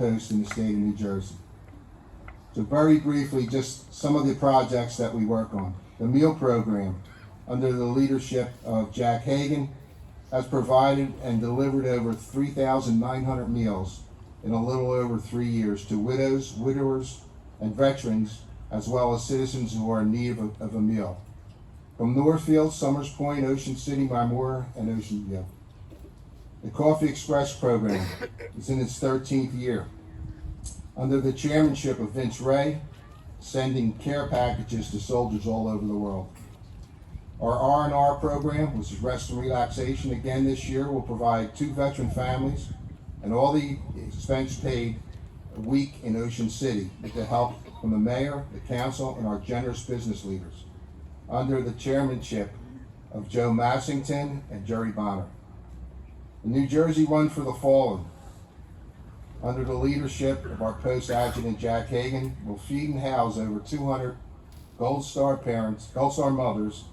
post in the state of New Jersey. So very briefly, just some of the projects that we work on. The meal program, under the leadership of Jack Hagan, has provided and delivered over 3,900 meals in a little over 3 years to widows, widowers, and veterans, as well as citizens who are in need of a meal. From Northfield, Summers Point, Ocean City, Marmora, and Ocean View. The Coffee Express program is in its 13th year. Under the chairmanship of Vince Ray, sending care packages to soldiers all over the world. Our R&R program, which is rest and relaxation, again this year will provide 2 veteran families and all the expense paid a week in Ocean City with the help from the mayor, the council, and our generous business leaders, under the chairmanship of Joe Massington and Jerry Bonner. The New Jersey Run for the Fallen, under the leadership of our Post Adjutant Jack Hagan, will feed and house over 200 Gold Star parents, Gold Star mothers,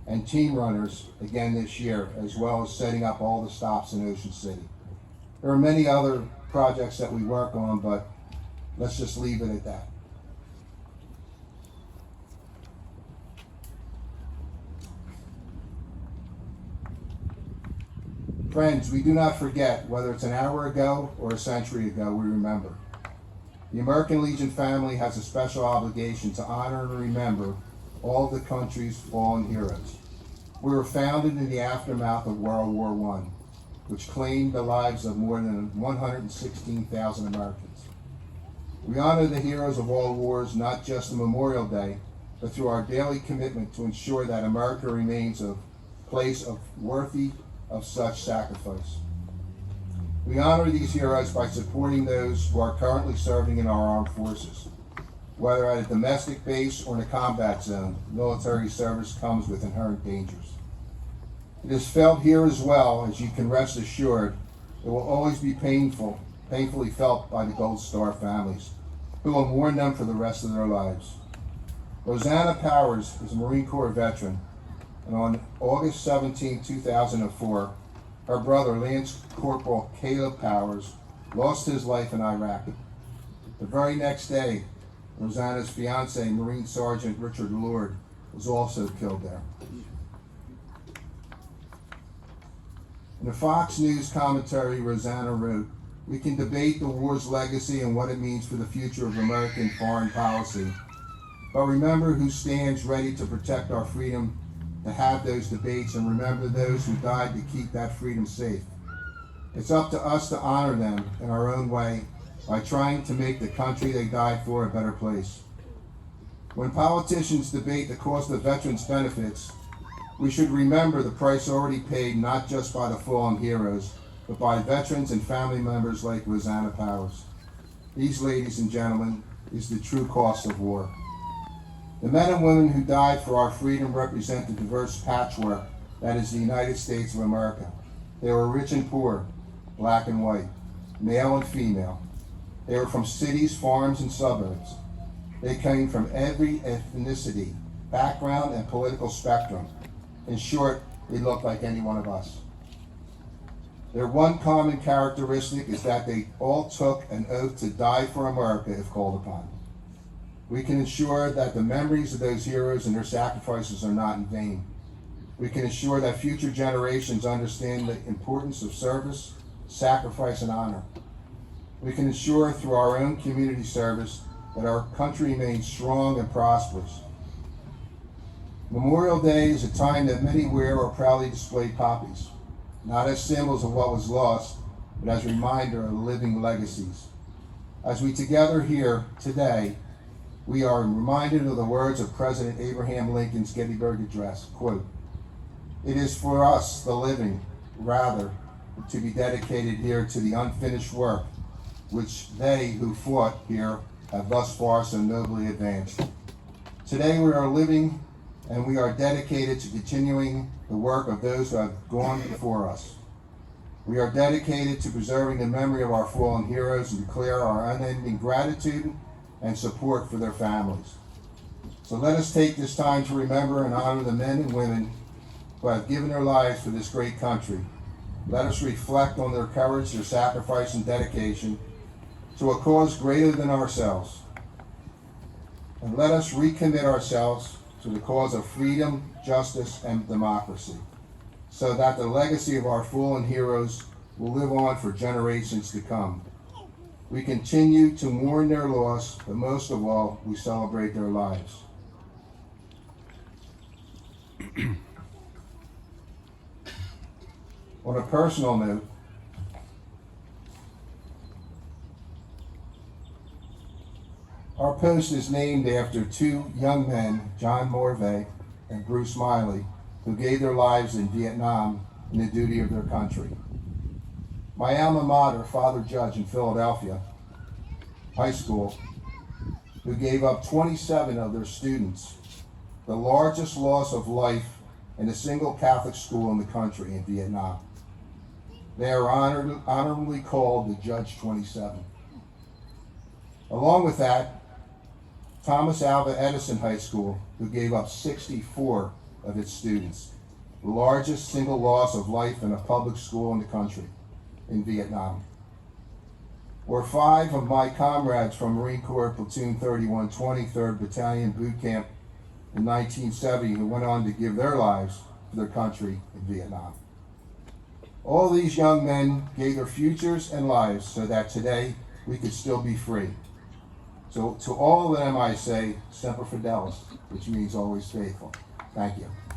and team runners again this year, as well as setting up all the stops in Ocean City. There are many other projects that we work on, but let's just leave it at that. Friends, we do not forget, whether it's an hour ago or a century ago, we remember. The American Legion family has a special obligation to honor and remember all of the country's fallen heroes. We were founded in the aftermath of World War I, which claimed the lives of more than 116,000 Americans. We honor the heroes of all wars, not just on Memorial Day, but through our daily commitment to ensure that America remains a place worthy of such sacrifice. We honor these heroes by supporting those who are currently serving in our armed forces. Whether at a domestic base or in a combat zone, military service comes with inherent dangers. It is felt here as well, as you can rest assured, it will always be painfully felt by the Gold Star families, who will mourn them for the rest of their lives. Rosanna Powers is a Marine Corps veteran, and on August 17, 2004, her brother, Lance Corporal Caleb Powers, lost his life in Iraq. The very next day, Rosanna's fiance, Marine Sergeant Richard Lord, was also killed there. In a Fox News commentary, Rosanna wrote, "We can debate the war's legacy and what it means for the future of American foreign policy, but remember who stands ready to protect our freedom to have those debates, and remember those who died to keep that freedom safe. It's up to us to honor them in our own way by trying to make the country they died for a better place. When politicians debate the cost of veterans' benefits, we should remember the price already paid not just by the fallen heroes, but by veterans and family members like Rosanna Powers. These, ladies and gentlemen, is the true cost of war. The men and women who died for our freedom represent the diverse patchwork that is the United States of America. They were rich and poor, black and white, male and female. They were from cities, farms, and suburbs. They came from every ethnicity, background, and political spectrum. In short, they looked like any one of us. Their one common characteristic is that they all took an oath to die for America if called upon. We can ensure that the memories of those heroes and their sacrifices are not in vain. We can ensure that future generations understand the importance of service, sacrifice, and honor. We can ensure through our own community service that our country remains strong and prosperous. Memorial Day is a time that many wear or proudly display poppies, not as symbols of what was lost, but as a reminder of living legacies. As we together here today, we are reminded of the words of President Abraham Lincoln's Gettysburg Address, quote, "It is for us, the living, rather, to be dedicated here to the unfinished work which they who fought here have thus far so nobly advanced. Today we are living and we are dedicated to continuing the work of those who have gone before us. We are dedicated to preserving the memory of our fallen heroes and declare our unending gratitude and support for their families. So let us take this time to remember and honor the men and women who have given their lives for this great country. Let us reflect on their courage, their sacrifice, and dedication to a cause greater than ourselves. And let us recommit ourselves to the cause of freedom, justice, and democracy, so that the legacy of our fallen heroes will live on for generations to come. We continue to mourn their loss, but most of all, we celebrate their lives. On a personal note, our post is named after two young men, John Morvay and Bruce Miley, who gave their lives in Vietnam in the duty of their country. My alma mater, Father Judge in Philadelphia High School, who gave up 27 of their students, the largest loss of life in a single Catholic school in the country in Vietnam. They are honorably called the Judge 27. Along with that, Thomas Alva Edison High School, who gave up 64 of its students, the largest single loss of life in a public school in the country in Vietnam. Or 5 of my comrades from Marine Corps Platoon 31, 23rd Battalion Boot Camp in 1970 who went on to give their lives for their country in Vietnam. All these young men gave their futures and lives so that today we could still be free. So to all of them I say, Semper Fidelis, which means always faithful. Thank you.